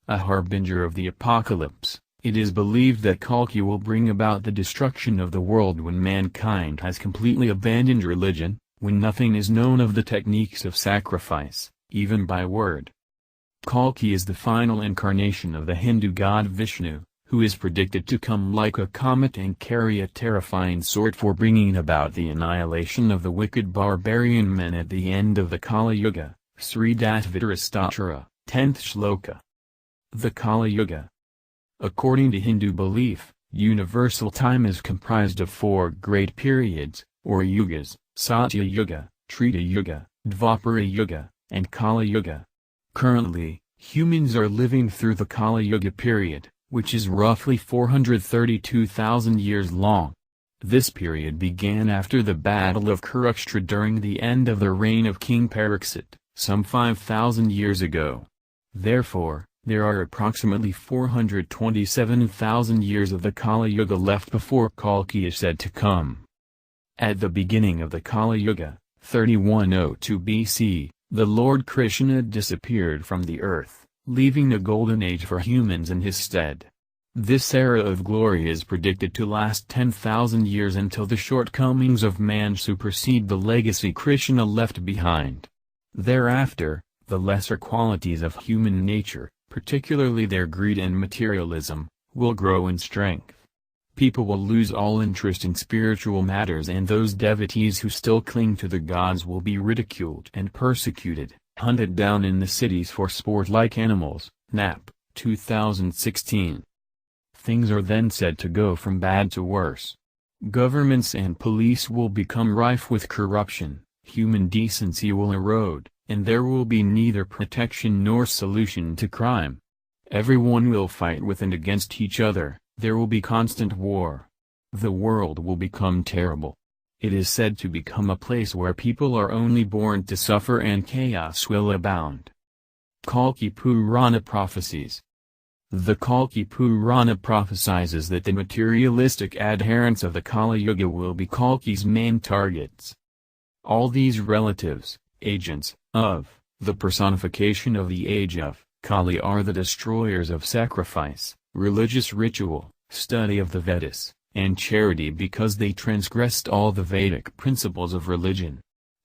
a harbinger of the apocalypse. It is believed that Kalki will bring about the destruction of the world when mankind has completely abandoned religion, when nothing is known of the techniques of sacrifice, even by word. Kalki is the final incarnation of the Hindu god Vishnu, who is predicted to come like a comet and carry a terrifying sword for bringing about the annihilation of the wicked barbarian men at the end of the Kali Yuga. Sri Dattavitara, 10th Shloka. The Kali Yuga. According to Hindu belief, universal time is comprised of four great periods, or yugas: Satya Yuga, Treta Yuga, Dvapara Yuga, and Kali Yuga. Currently, humans are living through the Kali Yuga period, which is roughly 432,000 years long. This period began after the Battle of Kurukshetra during the end of the reign of King Pariksit, some 5,000 years ago. Therefore, there are approximately 427,000 years of the Kali Yuga left before Kalki is said to come. At the beginning of the Kali Yuga, 3102 BC, the Lord Krishna disappeared from the earth, leaving a golden age for humans in his stead. This era of glory is predicted to last 10,000 years until the shortcomings of man supersede the legacy Krishna left behind. Thereafter, the lesser qualities of human nature, particularly their greed and materialism, will grow in strength. People will lose all interest in spiritual matters, and those devotees who still cling to the gods will be ridiculed and persecuted, hunted down in the cities for sport like animals. Knapp, 2016. Things are then said to go from bad to worse. Governments and police will become rife with corruption, human decency will erode, and there will be neither protection nor solution to crime. Everyone will fight with and against each other, there will be constant war. The world will become terrible. It is said to become a place where people are only born to suffer and chaos will abound. Kalki Purana Prophecies. The Kalki Purana prophesies that the materialistic adherents of the Kali Yuga will be Kalki's main targets. All these relatives, agents, of, the personification of the age of, Kali are the destroyers of sacrifice, religious ritual, study of the Vedas, and charity because they transgressed all the Vedic principles of religion.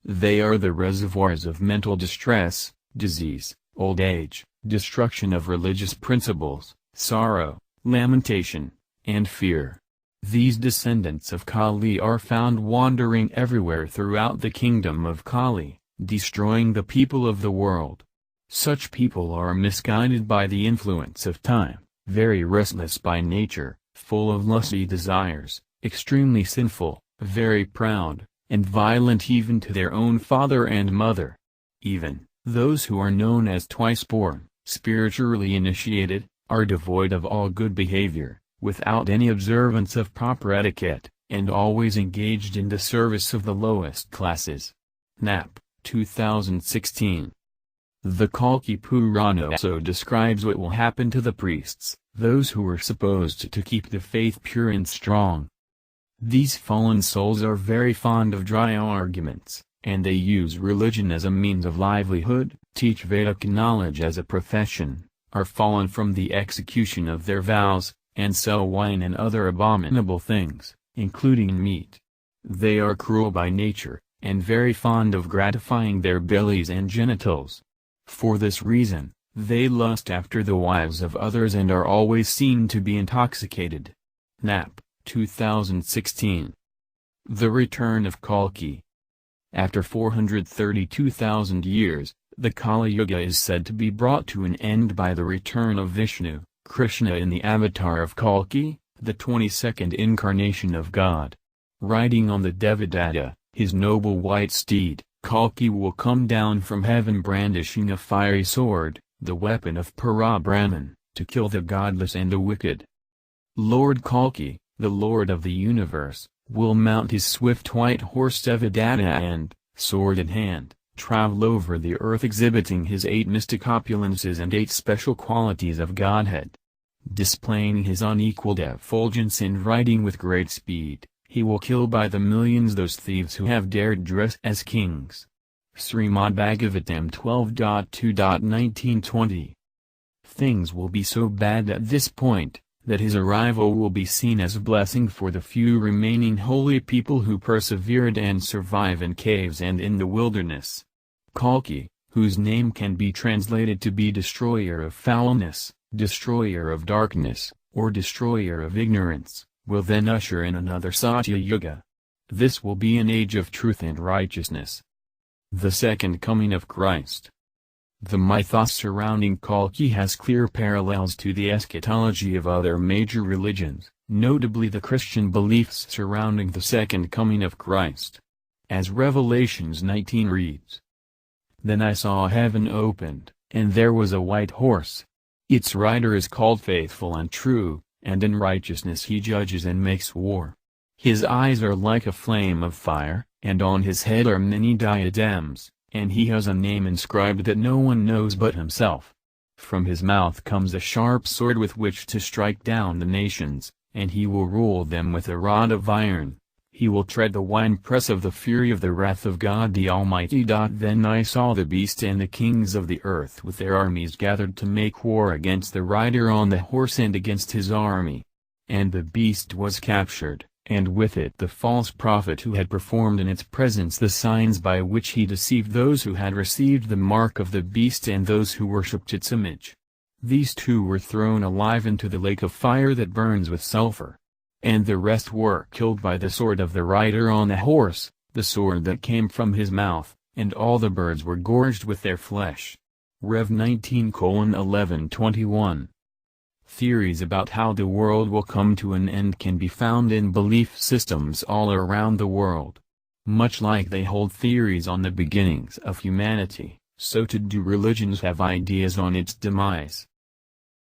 They are the reservoirs of mental distress, disease, old age, destruction of religious principles, sorrow, lamentation, and fear. These descendants of Kali are found wandering everywhere throughout the kingdom of Kali, destroying the people of the world. Such people are misguided by the influence of time, very restless by nature, full of lusty desires, extremely sinful, very proud, and violent even to their own father and mother. Even those who are known as twice-born, spiritually initiated, are devoid of all good behavior, without any observance of proper etiquette, and always engaged in the service of the lowest classes. Knapp, 2016. The Kalki Purana also describes what will happen to the priests, those who were supposed to keep the faith pure and strong. These fallen souls are very fond of dry arguments, and they use religion as a means of livelihood, teach Vedic knowledge as a profession, are fallen from the execution of their vows, and sell wine and other abominable things, including meat. They are cruel by nature, and very fond of gratifying their bellies and genitals. For this reason, they lust after the wives of others and are always seen to be intoxicated. Knapp, 2016. The Return of Kalki. After 432,000 years, the Kali Yuga is said to be brought to an end by the return of Vishnu, Krishna in the avatar of Kalki, the 22nd incarnation of God. Riding on the Devadatta, his noble white steed, Kalki will come down from heaven brandishing a fiery sword, the weapon of Parabrahman, to kill the godless and the wicked. Lord Kalki, the Lord of the universe, will mount his swift white horse Devadatta and, sword in hand, travel over the earth exhibiting his 8 mystic opulences and 8 special qualities of Godhead. Displaying his unequaled effulgence and riding with great speed, he will kill by the millions those thieves who have dared dress as kings. Srimad Bhagavatam 12.2.1920. things will be so bad at this point, that his arrival will be seen as a blessing for the few remaining holy people who persevered and survive in caves and in the wilderness. Kalki, whose name can be translated to be destroyer of foulness, destroyer of darkness, or destroyer of ignorance, will then usher in another Satya Yuga. This will be an age of truth and righteousness. The second coming of Christ. The mythos surrounding Kalki has clear parallels to the eschatology of other major religions, notably the Christian beliefs surrounding the second coming of Christ. As Revelations 19 reads, "Then I saw heaven opened, and there was a white horse. Its rider is called Faithful and True, and in righteousness he judges and makes war. His eyes are like a flame of fire, and on his head are many diadems, and he has a name inscribed that no one knows but himself. From his mouth comes a sharp sword with which to strike down the nations, and he will rule them with a rod of iron. He will tread the winepress of the fury of the wrath of God the Almighty." Then I saw the beast and the kings of the earth with their armies gathered to make war against the rider on the horse and against his army. And the beast was captured, and with it the false prophet who had performed in its presence the signs by which he deceived those who had received the mark of the beast and those who worshipped its image. These two were thrown alive into the lake of fire that burns with sulfur. And the rest were killed by the sword of the rider on the horse, the sword that came from his mouth, and all the birds were gorged with their flesh. Rev 19:11-21. Theories about how the world will come to an end can be found in belief systems all around the world. Much like they hold theories on the beginnings of humanity, so too do religions have ideas on its demise.